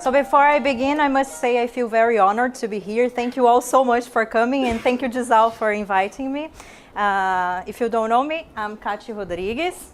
So before I begin, I must say I feel very honored to be here. Thank you all so much for coming, and thank you, Disal, for inviting me. If you don't know me, I'm Katy Rodrigues.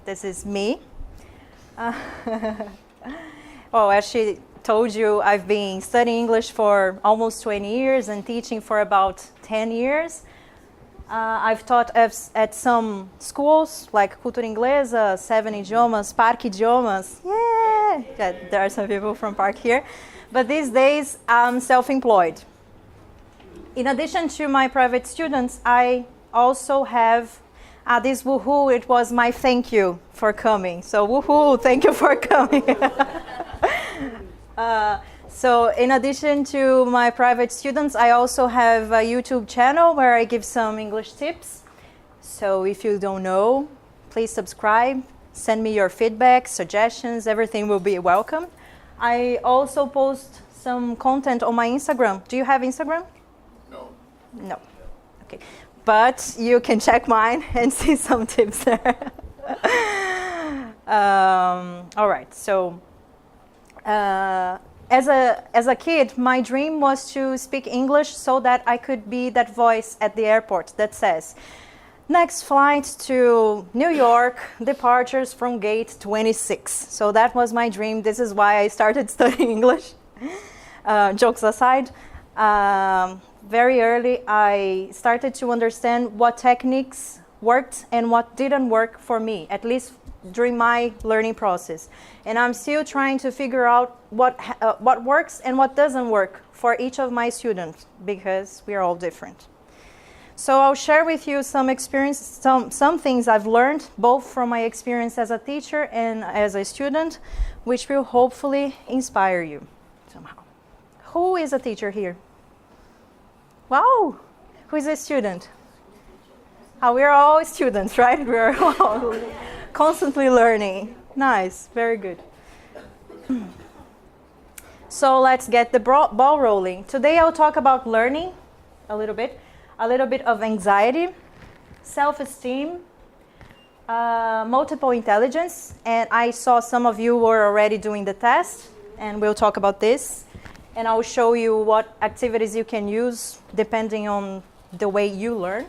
This is me. Well, as she told you, I've been studying English for almost 20 years and teaching for about 10 years. I've taught at some schools like Cultura Inglesa, 7 Idiomas, Idiomas. Yeah, there are some people from Park here. But these days, I'm self-employed. In addition to my private students, I also have this woohoo. It was my thank you for coming. So woohoo, thank you for coming. So in addition to my private students, I also have a YouTube channel where I give some English tips. So if you don't know, please subscribe, send me your feedback, suggestions, everything will be welcome. I also post some content on my Instagram. Do you have Instagram? No. No. Okay. But you can check mine and see some tips there. All right. So as a kid, my dream was to speak English so that I could be that voice at the airport that says, next flight to New York, departures from gate 26. So that was my dream. This is why I started studying English. Jokes aside, very early I started to understand what techniques worked and what didn't work for me, at least during my learning process. And I'm still trying to figure out what works and what doesn't work for each of my students, because we are all different. So I'll share with you some experience, some things I've learned, both from my experience as a teacher and as a student, which will hopefully inspire you somehow. Who is a teacher here? Wow! Who is a student? We're all students, right? We're all constantly learning. Nice, very good. So let's get the ball rolling. Today I'll talk about learning a little bit of anxiety, self-esteem, multiple intelligence, and I saw some of you were already doing the test, and we'll talk about this. And I'll show you what activities you can use depending on the way you learn.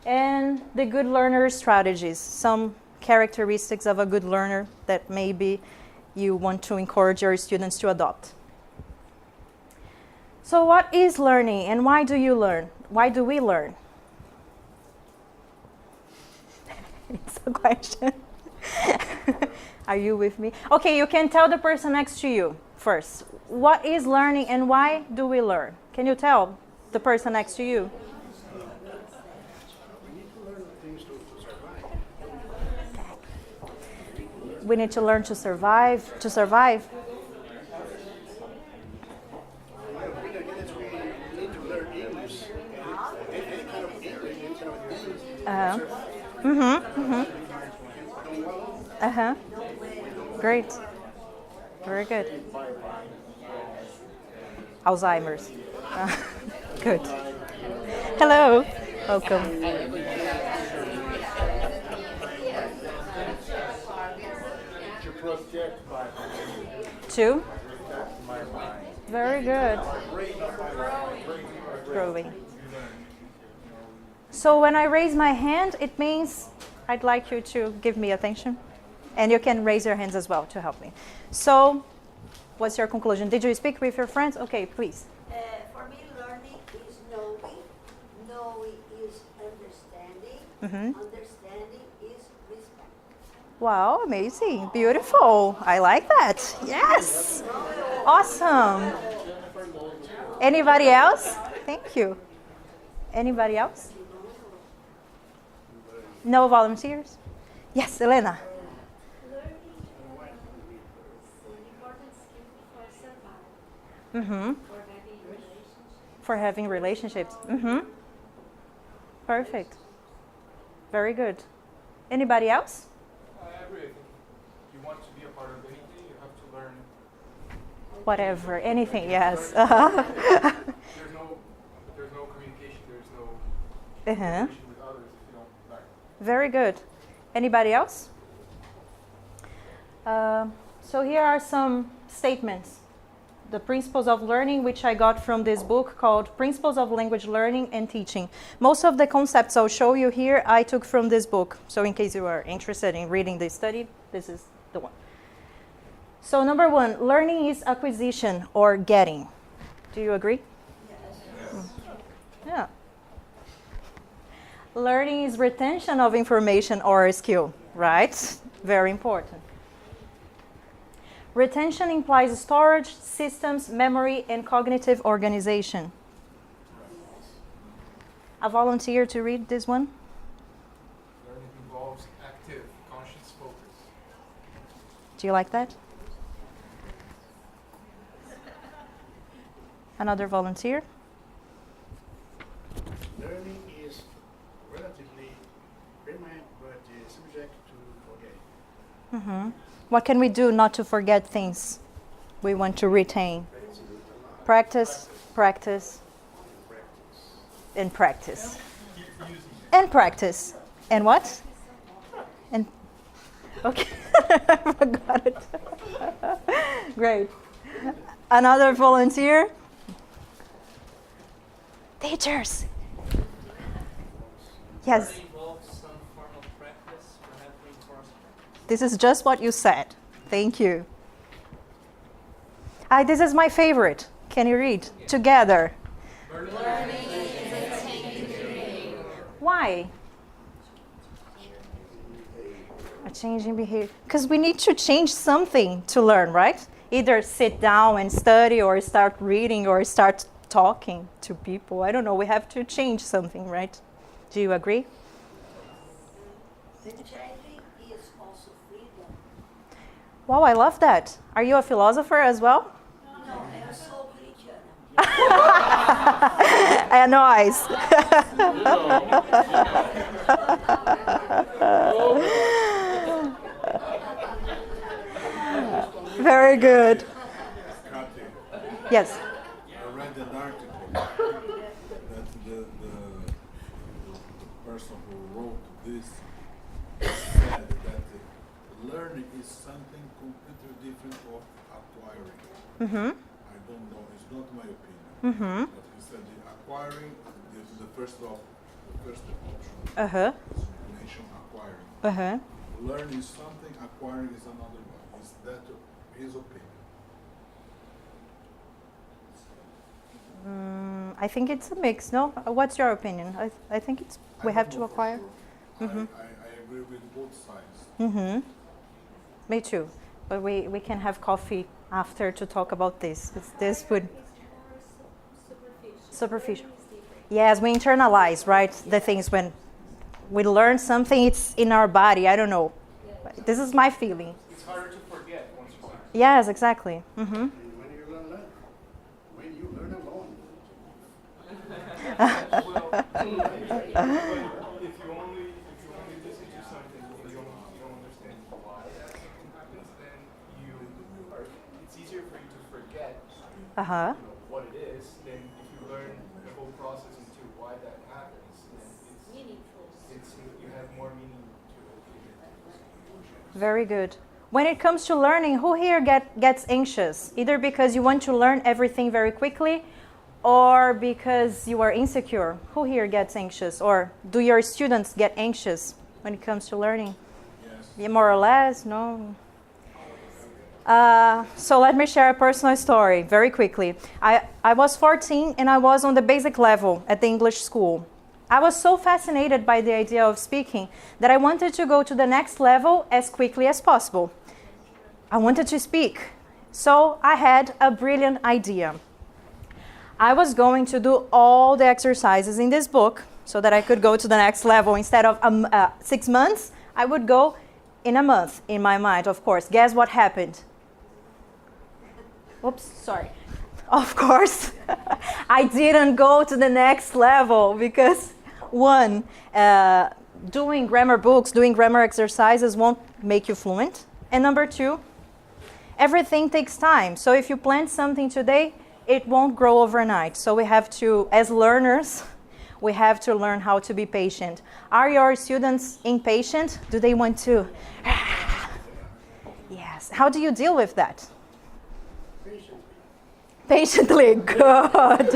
And the good learner strategies, some characteristics of a good learner that maybe you want to encourage your students to adopt. So what is learning and why do you learn? Why do we learn? It's a question. Are you with me? Okay, you can tell the person next to you first. What is learning and why do we learn? Can you tell the person next to you? We need to learn to survive. To survive? Great. Very good. Alzheimer's. Good. Hello. Welcome. Two. Very good. Growing. So when I raise my hand, it means I'd like you to give me attention. And you can raise your hands as well to help me. So what's your conclusion? Did you speak with your friends? Okay, please. For me, learning is knowing. Knowing is understanding. Understanding is respect. Wow, amazing. Beautiful. I like that. Yes. Awesome. Anybody else? Thank you. Anybody else? No volunteers? Yes, Elena. Learning is an important skill for survival. For having relationships. Perfect. Very good. Anybody else? I agree. If you want to be a part of anything, you have to learn. Whatever, anything, yes. There's no communication, there's no communication with others if you don't learn. Very good. Anybody else? So here are some statements. The principles of learning, which I got from this book called Principles of Language Learning and Teaching. Most of the concepts I'll show you here, I took from this book. So in case you are interested in reading this study, this is the one. So number 1, learning is acquisition or getting. Do you agree? Yes. Yeah. Learning is retention of information or skill, right? Very important. Retention implies storage, systems, memory, and cognitive organization. A volunteer to read this one? Learning involves active, conscious focus. Do you like that? Another volunteer? Learning is relatively permanent but subject to forgetting. What can we do not to forget things we want to retain? Practice, practice, and practice. Keep using it. And practice. And what? And okay, I forgot it. Great. Another volunteer? Teachers. Yes. Learning involves some form of practice, perhaps reinforcement. This is just what you said. Thank you. This is my favorite. Can you read? Together. Why? A change in behavior. Because we need to change something to learn, right? Either sit down and study or start reading or start talking to people. I don't know. We have to change something, right? Do you agree? The changing is also freedom. Wow, I love that. Are you a philosopher as well? No, eu sou corintiana. É nóis. Very good. Kathy, Yes. I read an article that the person who wrote this said that learning is something completely different of acquiring. I don't know, it's not my opinion. But he said the acquiring is the first option. Is mention acquiring. Learning is something, acquiring is another one. Is that his opinion? I think it's a mix. No, what's your opinion? I think it's we I have don't to know for acquire. sure. I agree with both sides. Me too. But we can have coffee after to talk about this. This would superficial. Yes, we internalize, right? The things when we learn something, it's in our body. I don't know. This is my feeling. It's harder to forget once you learn. Yes, exactly. When you learn, when you learn alone. Well, but if you only listen to something and you don't understand why that something happens, then it's easier for you to forget what it is than if you learn the whole process into why that happens. Then you have more meaning to it. Very good. When it comes to learning, who here gets anxious? Either because you want to learn everything very quickly or because you are insecure. Who here gets anxious? Or do your students get anxious when it comes to learning? Yes. Yeah, more or less? No? So let me share a personal story very quickly. I was 14 and I was on the basic level at the English school. I was so fascinated by the idea of speaking that I wanted to go to the next level as quickly as possible. I wanted to speak. So I had a brilliant idea. I was going to do all the exercises in this book so that I could go to the next level. Instead of 6 months, I would go in a month, in my mind, of course. Guess what happened? Oops, sorry. Of course, I didn't go to the next level because, one, doing grammar books, doing grammar exercises won't make you fluent. And number two, everything takes time. So if you plant something today, it won't grow overnight. So we have to, as learners, we have to learn how to be patient. Are your students impatient? Do they want to? Yes. How do you deal with that? Patiently, good.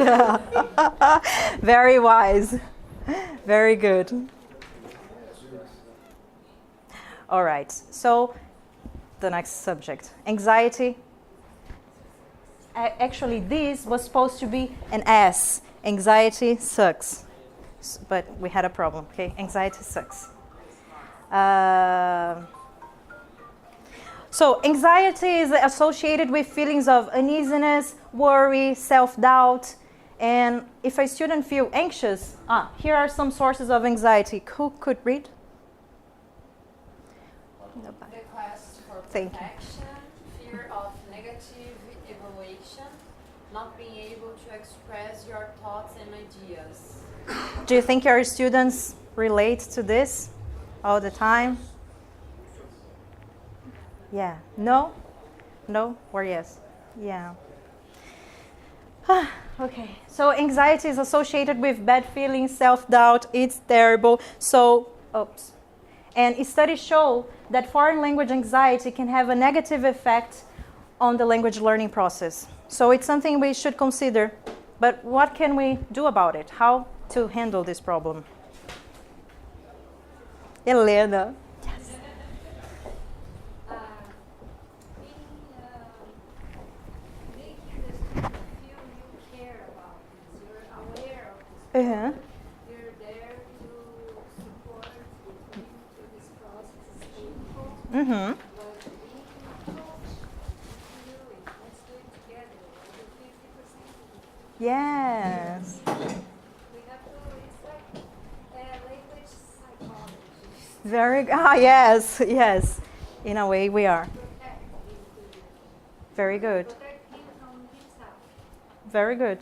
Very wise. Very good. All right, so the next subject, anxiety. Actually, this was supposed to be an S. Anxiety sucks. But we had a problem, okay? Anxiety sucks. So anxiety is associated with feelings of uneasiness, worry, self-doubt. And if a student feels anxious, here are some sources of anxiety. Who could read? The quest for Thank you. protection, fear of negative evaluation, not being able to express your thoughts and ideas. Do you think your students relate to this all the time? Yeah. No? No or yes? Yeah. Okay. So anxiety is associated with bad feelings, self-doubt. It's terrible. So, oops. And studies show that foreign language anxiety can have a negative effect on the language learning process. So it's something we should consider. But what can we do about it? How to handle this problem? Helena. Yes. Making the student feel you care about this, you're aware of this, Uh-huh. you're there to support with him through this process is painful, Mm-hmm. but being coach, you do it, let's do it together, I do 50% of it. Yes. We have to, it's like language psychology, Very yes, yes. In a way we are. protect the individual, Very good. protect him from himself. Very good.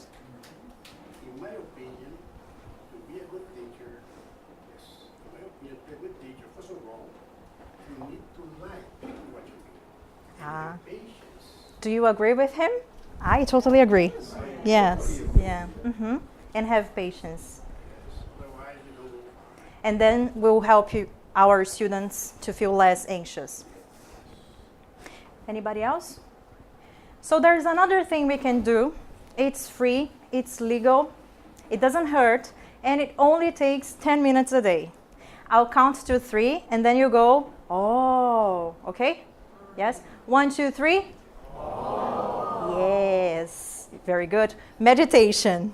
In my opinion, to be a good teacher, yes, in my opinion, to be a good teacher, first of all, you need to like what you do. Ah. Patience. Do you agree with him? I totally agree. Yes. Yeah. Mm-hmm. And have patience. Otherwise, you don't. And then we'll help you, our students, to feel less anxious. Anybody else? So there's another thing we can do. It's free, it's legal, it doesn't hurt, and it only takes 10 minutes a day. I'll count to 3, and then you go, oh, okay? Yes? 1, 2, 3. Oh. Yes, very good. Meditation.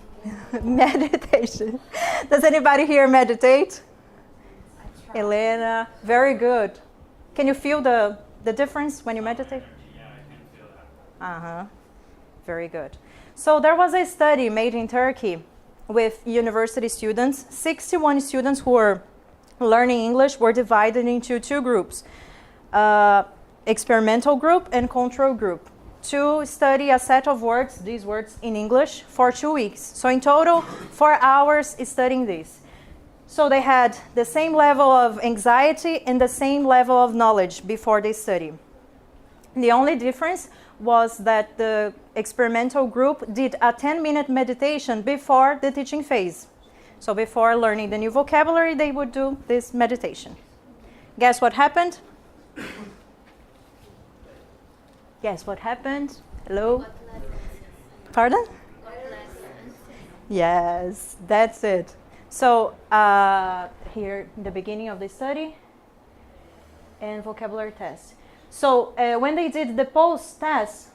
Meditation. Does anybody here meditate? Elena, very good. Can you feel the difference when you meditate? Yeah, I can feel that. Uh-huh. Very good. So there was a study made in Turkey with university students. 61 students who were learning English were divided into 2 groups, experimental group and control group, to study a set of words, these words in English, for 2 weeks. So in total, 4 hours studying this. So they had the same level of anxiety and the same level of knowledge before they study. The only difference was that the experimental group did a 10-minute meditation before the teaching phase. So before learning the new vocabulary, they would do this meditation. Guess what happened? Guess what happened? Hello? Pardon? Yes, that's it. So here in the beginning of the study and vocabulary test. So when they did the post-test,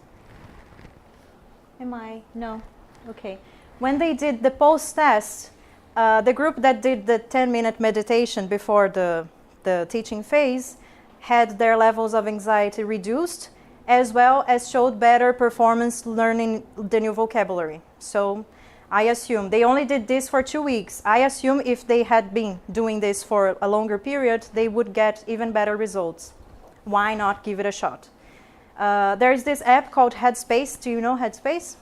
no, okay. When they did the post-test, the group that did the 10-minute meditation before the teaching phase had their levels of anxiety reduced, as well as showed better performance learning the new vocabulary. So I assume they only did this for 2 weeks. I assume if they had been doing this for a longer period, they would get even better results. Why not give it a shot? There's this app called Headspace. Do you know Headspace?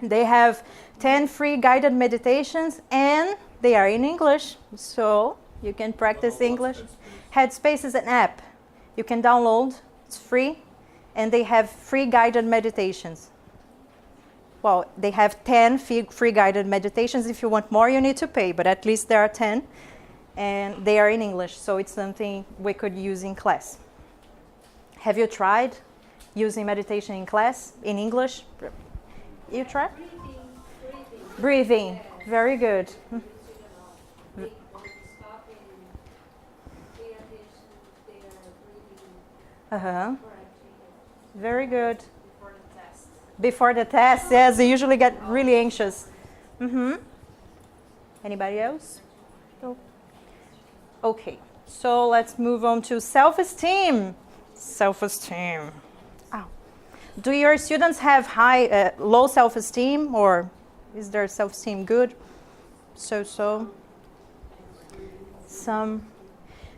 They have 10 free guided meditations and they are in English, so you can practice English. Headspace is an app you can download, it's free, and they have free guided meditations. Well, they have 10 free guided meditations. If you want more, you need to pay, but at least there are 10, and they are in English, so it's something we could use in class. Have you tried using meditation in class, in English? You try? Breathing. Breathing. Very good. Stop and pay attention. They are breathing Uh-huh. correctly Very good. Before the test. Before the test, yes, they usually get really anxious. Anybody else? No. Okay, so let's move on to self-esteem. Self-esteem. Ow. Do your students have low self-esteem, or is their self-esteem good? So. Some.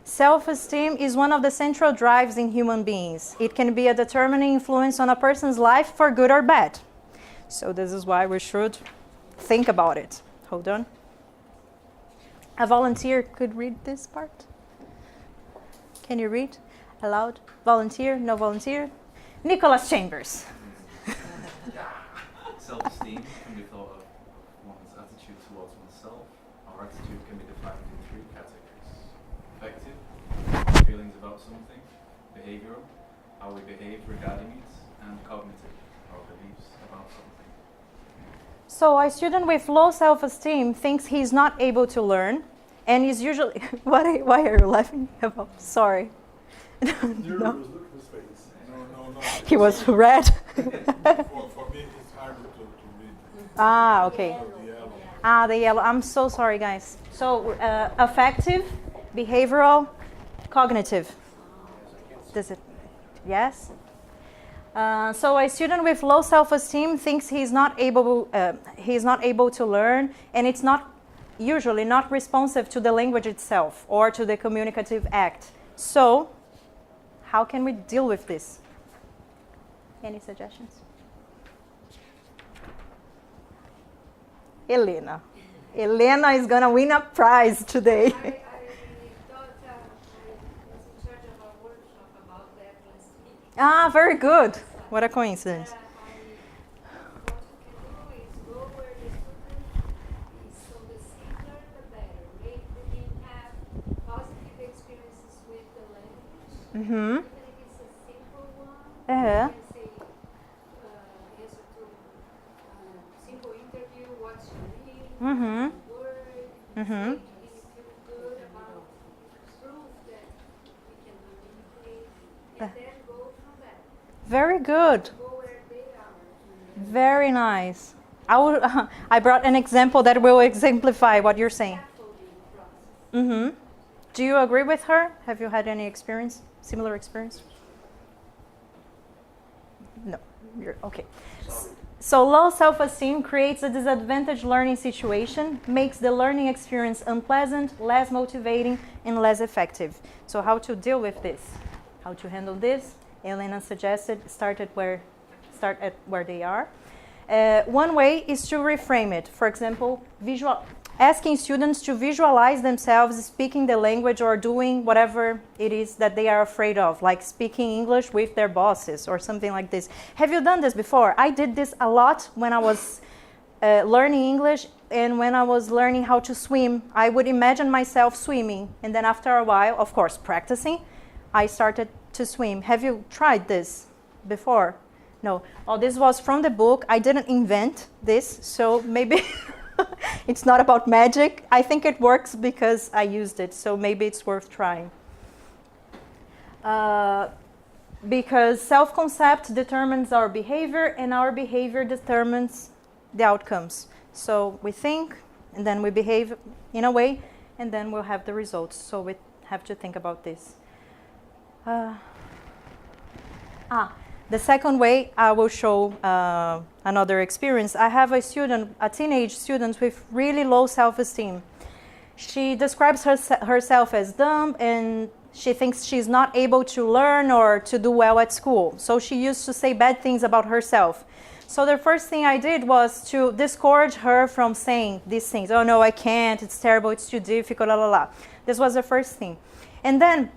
Self-esteem is one of the central drives in human beings. It can be a determining influence on a person's life for good or bad. So this is why we should think about it. Hold on. A volunteer could read this part. Can you read aloud? Volunteer? No volunteer? Nicholas Chambers. Self-esteem can be thought of one's attitude towards oneself. Our attitude can be defined in three categories. Affective, feelings about something. Behavioral, how we behave regarding it. And cognitive, our beliefs about something. So a student with low self-esteem thinks he's not able to learn, and is usually... Why are you laughing about? Sorry. Look at his face. No. He was red. For me, it's harder to read. Ah, okay. The yellow. Ah, the yellow. I'm so sorry, guys. So, affective, behavioral, cognitive. Does it? Yes? So a student with low self-esteem thinks he's not able to learn, and it's usually not responsive to the language itself or to the communicative act. So, how can we deal with this? Any suggestions? Elena. Elena is gonna win a prize today. I thought I was in charge of a workshop about that last week. Ah, very good. What a coincidence. What you can do is go where the student is, so the simpler the better. Make them have positive experiences with the language, Mm-hmm. even if it's a simple one. Uh-huh. You can say, answer to simple interview, what's your name, Mm-hmm. word, Mm-hmm. make him feel good about proof that we can communicate, and then go from that. Very good. Go where they are. Very nice. I brought an example that will exemplify what you're saying. Scaffolding process. Mm-hmm. Do you agree with her? Have you had any experience, similar experience? No. You're okay. So low self-esteem creates a disadvantaged learning situation, makes the learning experience unpleasant, less motivating, and less effective. So how to deal with this? How to handle this? Elena suggested start at where they are. One way is to reframe it. For example, asking students to visualize themselves speaking the language or doing whatever it is that they are afraid of, like speaking English with their bosses or something like this. Have you done this before? I did this a lot when I was learning English, and when I was learning how to swim. I would imagine myself swimming, and then after a while, of course, practicing, I started to swim. Have you tried this before? No. Oh, this was from the book. I didn't invent this, so maybe it's not about magic. I think it works because I used it, so maybe it's worth trying. Because self-concept determines our behavior, and our behavior determines the outcomes. So we think, and then we behave in a way, and then we'll have the results. So we have to think about this. The second way, I will show another experience. I have a teenage student with really low self-esteem. She describes herself as dumb, and she thinks she's not able to learn or to do well at school. So she used to say bad things about herself. So the first thing I did was to discourage her from saying these things. Oh no, I can't, it's terrible, it's too difficult, la la la. This was the first thing. And then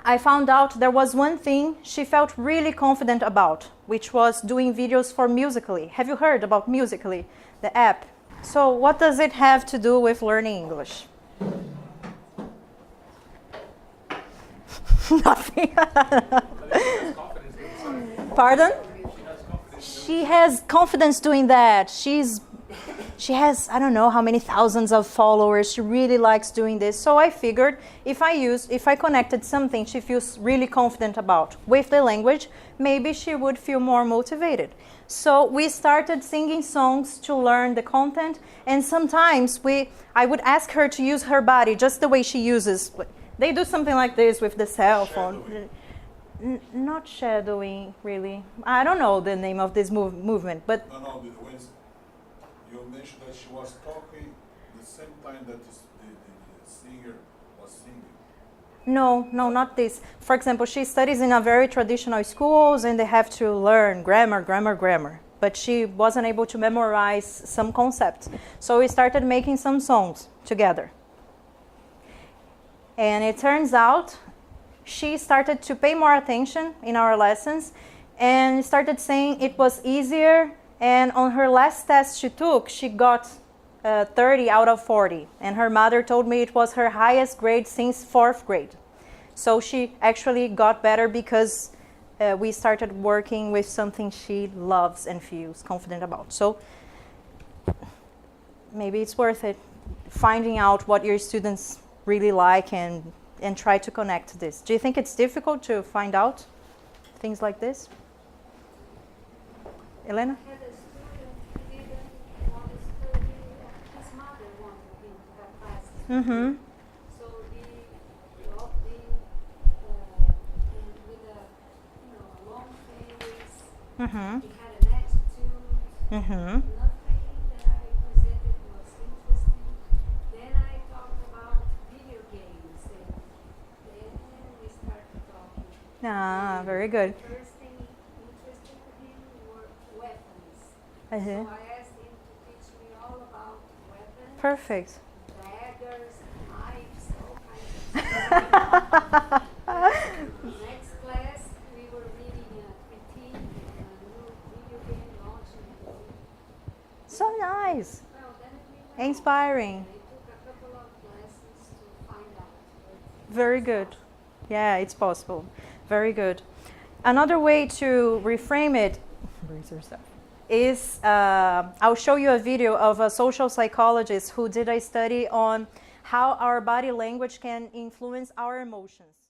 I found out there was one thing she felt really confident about, which was doing videos for Musical.ly. Have you heard about Musical.ly, the app? So what does it have to do with learning English? Nothing. Pardon? she has confidence doing that. She has, I don't know how many thousands of followers. She really likes doing this. So I figured if I connected something she feels really confident about with the language, maybe she would feel more motivated. So we started singing songs to learn the content, and sometimes I would ask her to use her body just the way she uses. They do something like this with the cell phone. Not shadowing, really. I don't know the name of this movement, but... No, when you mentioned that she was talking the same time that the singer was singing. No, not this. For example, she studies in a very traditional schools and they have to learn grammar. But she wasn't able to memorize some concepts. So we started making some songs together. And it turns out she started to pay more attention in our lessons and started saying it was easier. And on her last test she took, she got 30 out of 40. And her mother told me it was her highest grade since 4th grade. So she actually got better because we started working with something she loves and feels confident about. So maybe it's worth it, finding out what your students really like and try to connect this. Do you think it's difficult to find out things like this? Elena? I had a student who didn't want to study, his mother wanted him to have classes. Mm-hmm. So he with a long face, Mm-hmm. he had an attitude, Mm-hmm. nothing that I presented was interesting. Then I talked about video games, and then we started talking. Ah, very good. The first thing interesting to him were weapons. Uh-huh. So I asked him to teach me all about weapons, Perfect. daggers, knives, all kinds of stuff. Next class, we were reading a critique and a new video game launching. So nice. Well, then we went Inspiring. on. I took a couple of lessons to find out. But Very good. Yeah, it's possible. Very good. Another way to reframe it is I'll show you a video of a social psychologist who did a study on how our body language can influence our emotions.